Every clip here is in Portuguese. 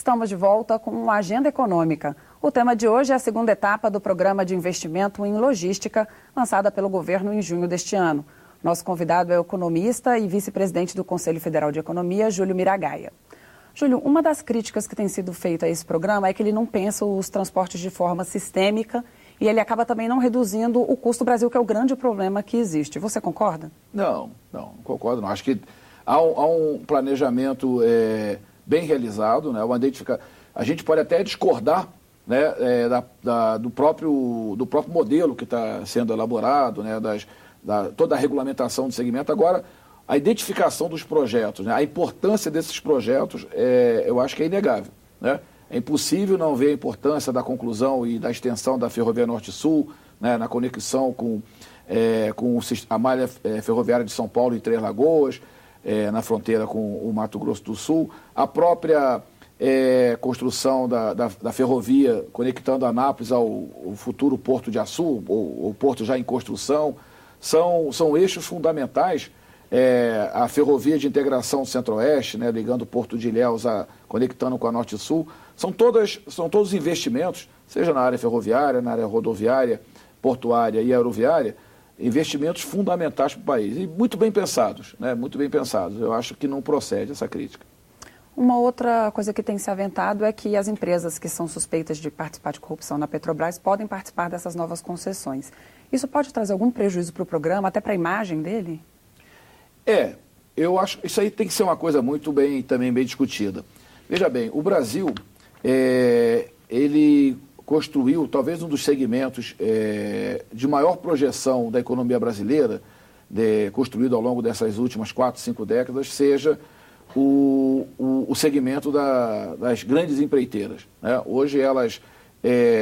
Estamos de volta com a Agenda Econômica. O tema de hoje é a segunda etapa do Programa de Investimento em Logística, lançada pelo governo em junho deste ano. Nosso convidado é o economista e vice-presidente do Conselho Federal de Economia, Júlio Miragaia. Júlio, uma das críticas que tem sido feita a esse programa é que ele não pensa os transportes de forma sistêmica e ele acaba também não reduzindo o custo do Brasil, que é o grande problema que existe. Você concorda? Não concordo não. Acho que há um planejamento bem realizado, né? A gente pode até discordar, né, do próprio modelo que está sendo elaborado, né, toda a regulamentação do segmento. Agora, a identificação dos projetos, né, a importância desses projetos, eu acho que é inegável, né? É impossível não ver a importância da conclusão e da extensão da Ferrovia Norte-Sul, né, na conexão com a malha ferroviária de São Paulo e Três Lagoas, na fronteira com o Mato Grosso do Sul, a própria construção da ferrovia conectando Anápolis ao futuro Porto de Açu, ou Porto já em construção, são eixos fundamentais. A ferrovia de integração Centro-Oeste, né, ligando o Porto de Ilhéus, conectando com a Norte-Sul, são todos investimentos, seja na área ferroviária, na área rodoviária, portuária e aeroviária, investimentos fundamentais para o país e muito bem pensados, né? Muito bem pensados. Eu acho que não procede essa crítica. Uma outra coisa que tem se aventado é que as empresas que são suspeitas de participar de corrupção na Petrobras podem participar dessas novas concessões. Isso pode trazer algum prejuízo para o programa, até para a imagem dele? Eu acho que isso aí tem que ser uma coisa também bem discutida. Veja bem, o Brasil, ele construiu talvez um dos segmentos de maior projeção da economia brasileira, construído ao longo dessas últimas 4, 5 décadas, seja o segmento das grandes empreiteiras, né? Hoje elas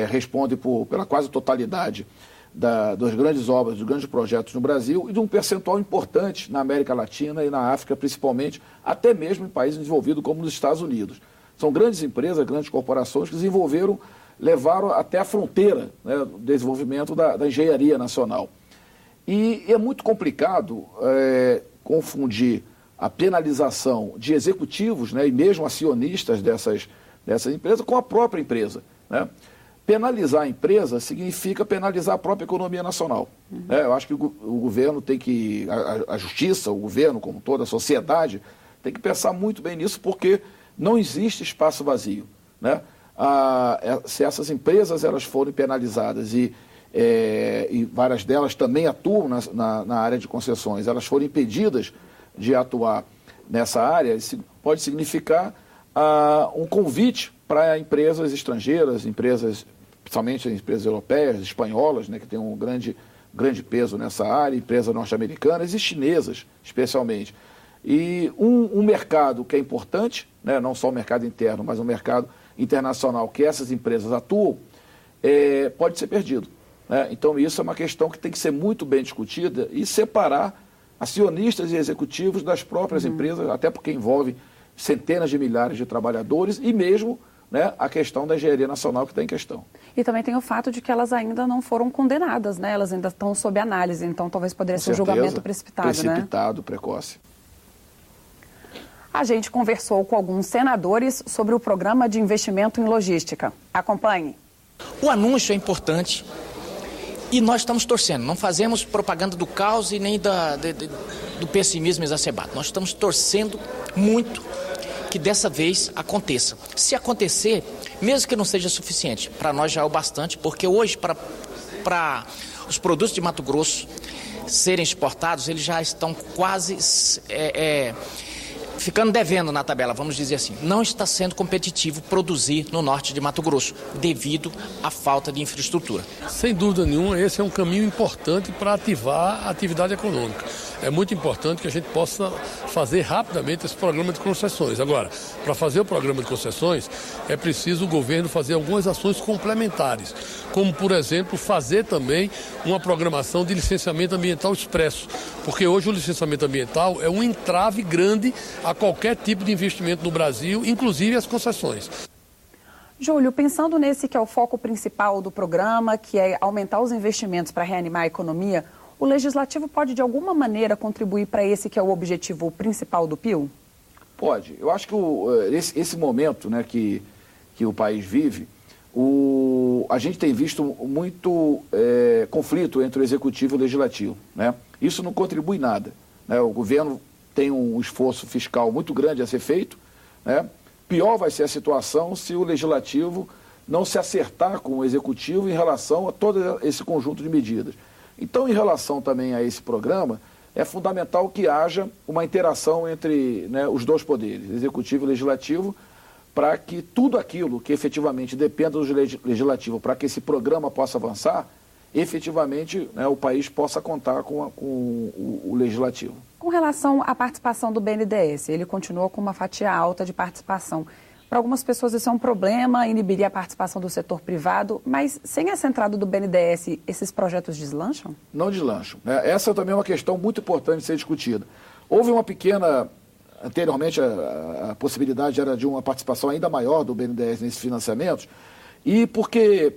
respondem pela quase totalidade das grandes obras, dos grandes projetos no Brasil e de um percentual importante na América Latina e na África, principalmente, até mesmo em países desenvolvidos como nos Estados Unidos. São grandes empresas, grandes corporações que levaram até a fronteira, né, do desenvolvimento da engenharia nacional. E é muito complicado confundir a penalização de executivos, né, e mesmo acionistas dessas empresas com a própria empresa, né? Penalizar a empresa significa penalizar a própria economia nacional. Né? Eu acho que o governo tem que, a justiça, o governo como toda, a sociedade, tem que pensar muito bem nisso, porque não existe espaço vazio, né? Se essas empresas elas forem penalizadas e várias delas também atuam na área de concessões, elas forem impedidas de atuar nessa área, isso pode significar um convite para empresas estrangeiras, principalmente empresas europeias, espanholas, né, que têm um grande peso nessa área, empresas norte-americanas e chinesas, especialmente. E um mercado que é importante, né, não só o mercado interno, mas o mercado internacional que essas empresas atuam, pode ser perdido, né? Então isso é uma questão que tem que ser muito bem discutida e separar acionistas e executivos das próprias empresas, até porque envolve centenas de milhares de trabalhadores e mesmo, né, a questão da engenharia nacional que está em questão. E também tem o fato de que elas ainda não foram condenadas, né? Elas ainda estão sob análise, então talvez poderia ser um julgamento precipitado, precoce. A gente conversou com alguns senadores sobre o programa de investimento em logística. Acompanhe. O anúncio é importante e nós estamos torcendo. Não fazemos propaganda do caos e nem do pessimismo exacerbado. Nós estamos torcendo muito que dessa vez aconteça. Se acontecer, mesmo que não seja suficiente, para nós já é o bastante, porque hoje, para os produtos de Mato Grosso serem exportados, eles já estão quase ficando devendo na tabela, vamos dizer assim. Não está sendo competitivo produzir no norte de Mato Grosso, devido à falta de infraestrutura. Sem dúvida nenhuma, esse é um caminho importante para ativar a atividade econômica. É muito importante que a gente possa fazer rapidamente esse programa de concessões. Agora, para fazer o programa de concessões, é preciso o governo fazer algumas ações complementares, como, por exemplo, fazer também uma programação de licenciamento ambiental expresso, porque hoje o licenciamento ambiental é um entrave grande a qualquer tipo de investimento no Brasil, inclusive as concessões. Júlio, pensando nesse que é o foco principal do programa, que é aumentar os investimentos para reanimar a economia, o Legislativo pode, de alguma maneira, contribuir para esse que é o objetivo principal do PIL? Pode. Eu acho que esse momento, né, que que o país vive, a gente tem visto muito conflito entre o executivo e o legislativo, né? Isso não contribui nada, né? O governo tem um esforço fiscal muito grande a ser feito, né? Pior vai ser a situação se o legislativo não se acertar com o executivo em relação a todo esse conjunto de medidas. Então, em relação também a esse programa, é fundamental que haja uma interação entre, né, os dois poderes, executivo e legislativo, para que tudo aquilo que efetivamente dependa do legislativo, para que esse programa possa avançar, efetivamente, né, o país possa contar com o legislativo. Com relação à participação do BNDES, ele continua com uma fatia alta de participação. Para algumas pessoas isso é um problema, inibiria a participação do setor privado, mas sem essa entrada do BNDES, esses projetos deslancham? Não deslancham. Essa também é uma questão muito importante de ser discutida. Houve uma pequena, anteriormente a possibilidade era de uma participação ainda maior do BNDES nesses financiamentos. E por que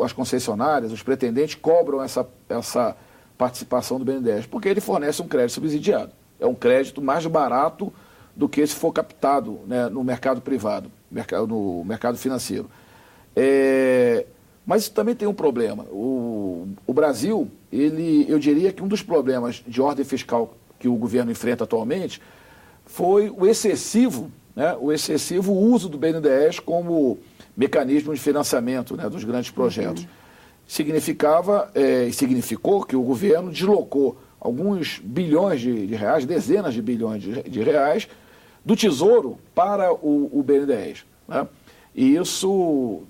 as concessionárias, os pretendentes, cobram essa participação do BNDES? Porque ele fornece um crédito subsidiado. É um crédito mais barato do que se for captado, né, no mercado privado, no mercado financeiro. Mas também tem um problema. O Brasil, eu diria que um dos problemas de ordem fiscal que o governo enfrenta atualmente foi o excessivo uso do BNDES como mecanismo de financiamento, né, dos grandes projetos. Significou que o governo deslocou alguns bilhões de reais, dezenas de bilhões de reais, do Tesouro para o BNDES, né? E isso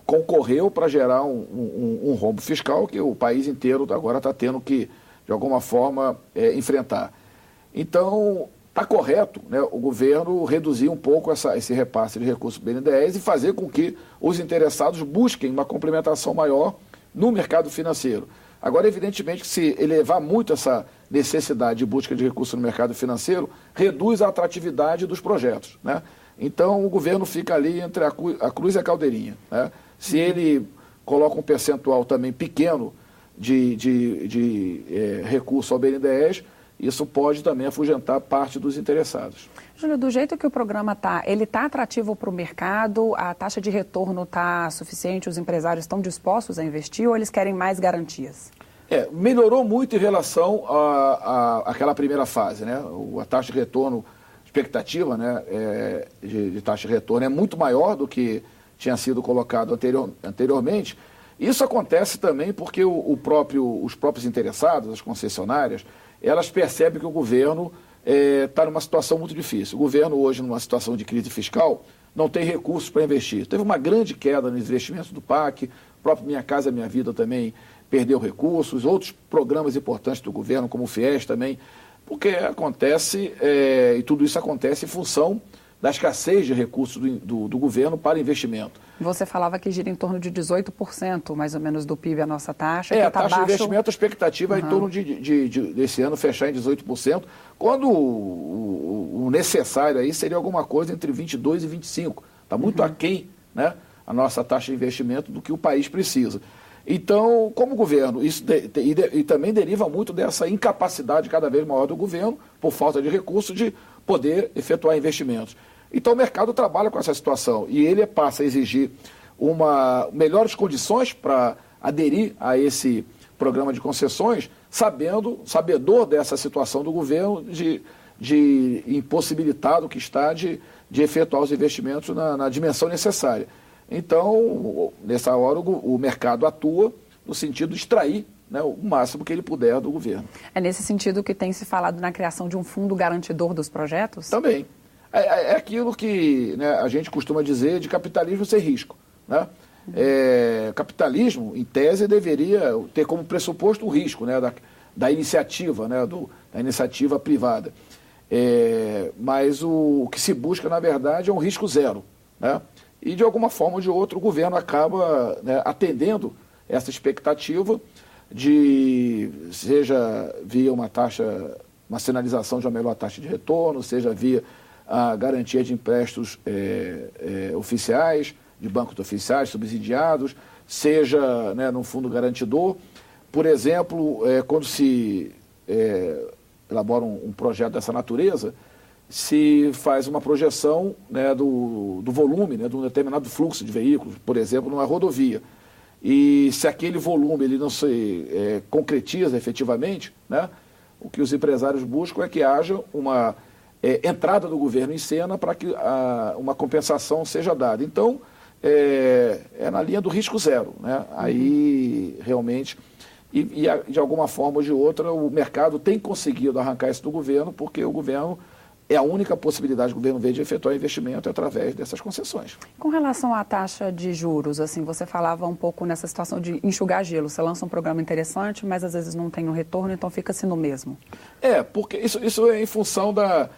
concorreu para gerar um rombo fiscal que o país inteiro agora está tendo que, de alguma forma, enfrentar. Então, está correto, né, o governo reduzir um pouco esse repasse de recursos do BNDES e fazer com que os interessados busquem uma complementação maior no mercado financeiro. Agora, evidentemente, que se elevar muito essa necessidade de busca de recursos no mercado financeiro, reduz a atratividade dos projetos, né? Então, o governo fica ali entre a cruz e a caldeirinha, né? Se ele coloca um percentual também pequeno de recurso ao BNDES, isso pode também afugentar parte dos interessados. Júlio, do jeito que o programa está, ele está atrativo para o mercado? A taxa de retorno está suficiente? Os empresários estão dispostos a investir ou eles querem mais garantias? Melhorou muito em relação àquela primeira fase, né? A taxa de retorno, expectativa, né, de taxa de retorno é muito maior do que tinha sido colocado anteriormente. Isso acontece também porque os próprios interessados, as concessionárias, elas percebem que o governo está numa situação muito difícil. O governo hoje, numa situação de crise fiscal, não tem recursos para investir. Teve uma grande queda nos investimentos do PAC, o próprio Minha Casa Minha Vida também perdeu recursos, outros programas importantes do governo, como o FIES também, porque acontece, e tudo isso acontece em função da escassez de recursos do governo para investimento. Você falava que gira em torno de 18%, mais ou menos, do PIB a nossa taxa. A taxa de investimento, a expectativa é em torno desse ano fechar em 18%, quando o necessário aí seria alguma coisa entre 22% e 25%. Está muito aquém, né, a nossa taxa de investimento do que o país precisa. Então, como governo, isso e também deriva muito dessa incapacidade cada vez maior do governo, por falta de recursos, de poder efetuar investimentos. Então, o mercado trabalha com essa situação e ele passa a exigir melhores condições para aderir a esse programa de concessões, sabedor dessa situação do governo de impossibilitado que está de efetuar os investimentos na dimensão necessária. Então, nessa hora, o mercado atua no sentido de extrair, né, o máximo que ele puder do governo. É nesse sentido que tem se falado na criação de um fundo garantidor dos projetos? Também. É aquilo que, né, a gente costuma dizer de capitalismo sem risco, né? Capitalismo, em tese, deveria ter como pressuposto o risco, né, da iniciativa, né, da iniciativa privada. Mas o que se busca, na verdade, é um risco zero, né? E, de alguma forma ou de outra, o governo acaba, né, atendendo essa expectativa seja via uma sinalização de uma melhor taxa de retorno, seja via a garantia de empréstimos oficiais, de bancos oficiais subsidiados, seja, né, num fundo garantidor. Por exemplo, quando se elabora um projeto dessa natureza, se faz uma projeção, né, do volume, né, de um determinado fluxo de veículos, por exemplo, numa rodovia. E se aquele volume ele não se concretiza efetivamente, né, o que os empresários buscam é que haja uma entrada do governo em cena para que uma compensação seja dada. Então, é na linha do risco zero, né? Aí, realmente, de alguma forma ou de outra, o mercado tem conseguido arrancar isso do governo, porque o governo é a única possibilidade que o governo vê de efetuar investimento através dessas concessões. Com relação à taxa de juros, assim, você falava um pouco nessa situação de enxugar gelo. Você lança um programa interessante, mas às vezes não tem um retorno, então fica-se no mesmo. Porque isso é em função da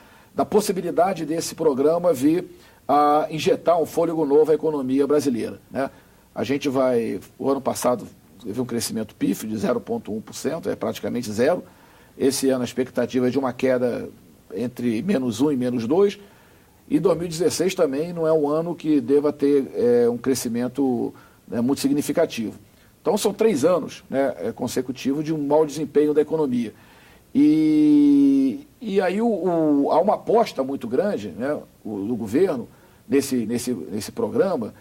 possibilidade desse programa vir a injetar um fôlego novo à economia brasileira, né? A gente o ano passado teve um crescimento pífio de 0,1%, é praticamente zero. Esse ano a expectativa é de uma queda entre -1 e -2, e 2016 também não é um ano que deva ter um crescimento, né, muito significativo. Então são 3 anos, né, consecutivos de um mau desempenho da economia. E aí há uma aposta muito grande, né, do governo nesse programa,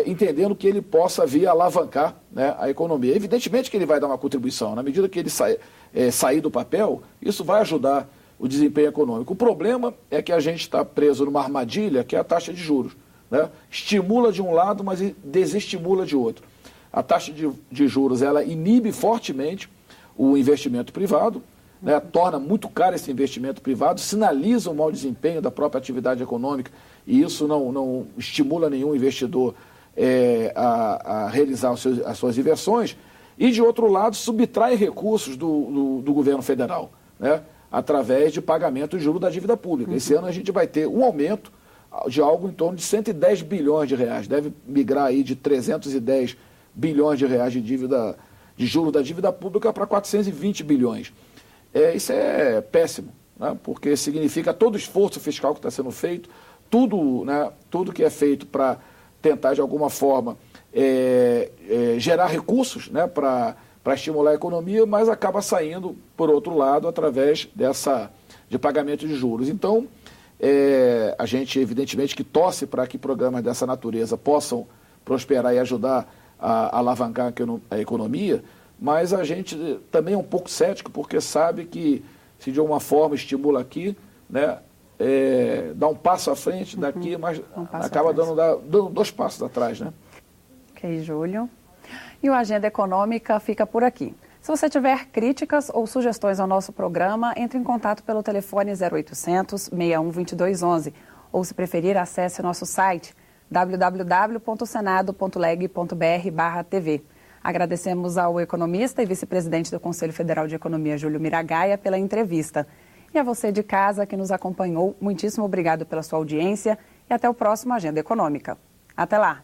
entendendo que ele possa vir alavancar, né, a economia. Evidentemente que ele vai dar uma contribuição. Na medida que ele sair do papel, isso vai ajudar o desempenho econômico. O problema é que a gente está preso numa armadilha, que é a taxa de juros, né? Estimula de um lado, mas desestimula de outro. A taxa de juros, ela inibe fortemente o investimento privado, né? Torna muito caro esse investimento privado, sinaliza o mau desempenho da própria atividade econômica, e isso não estimula nenhum investidor a realizar as suas inversões. E, de outro lado, subtrai recursos do governo federal, né, através de pagamento de juros da dívida pública. Esse ano a gente vai ter um aumento de algo em torno de 110 bilhões de reais. Deve migrar aí de 310 bilhões de reais de juros da dívida pública para 420 bilhões. Isso é péssimo, né, porque significa todo o esforço fiscal que está sendo feito, tudo que é feito para tentar, de alguma forma, gerar recursos, né, para estimular a economia, mas acaba saindo, por outro lado, através de pagamento de juros. Então, a gente, evidentemente, que torce para que programas dessa natureza possam prosperar e ajudar a alavancar a economia, mas a gente também é um pouco cético, porque sabe que, se de alguma forma estimula aqui, né, dá um passo à frente daqui, mas acaba dando 2 passos atrás, né? Ok, Júlio. E o Agenda Econômica fica por aqui. Se você tiver críticas ou sugestões ao nosso programa, entre em contato pelo telefone 0800 61 2211, ou, se preferir, acesse nosso site www.senado.leg.br/tv. Agradecemos ao economista e vice-presidente do Conselho Federal de Economia, Júlio Miragaia, pela entrevista. E a você de casa que nos acompanhou, muitíssimo obrigado pela sua audiência e até o próximo Agenda Econômica. Até lá!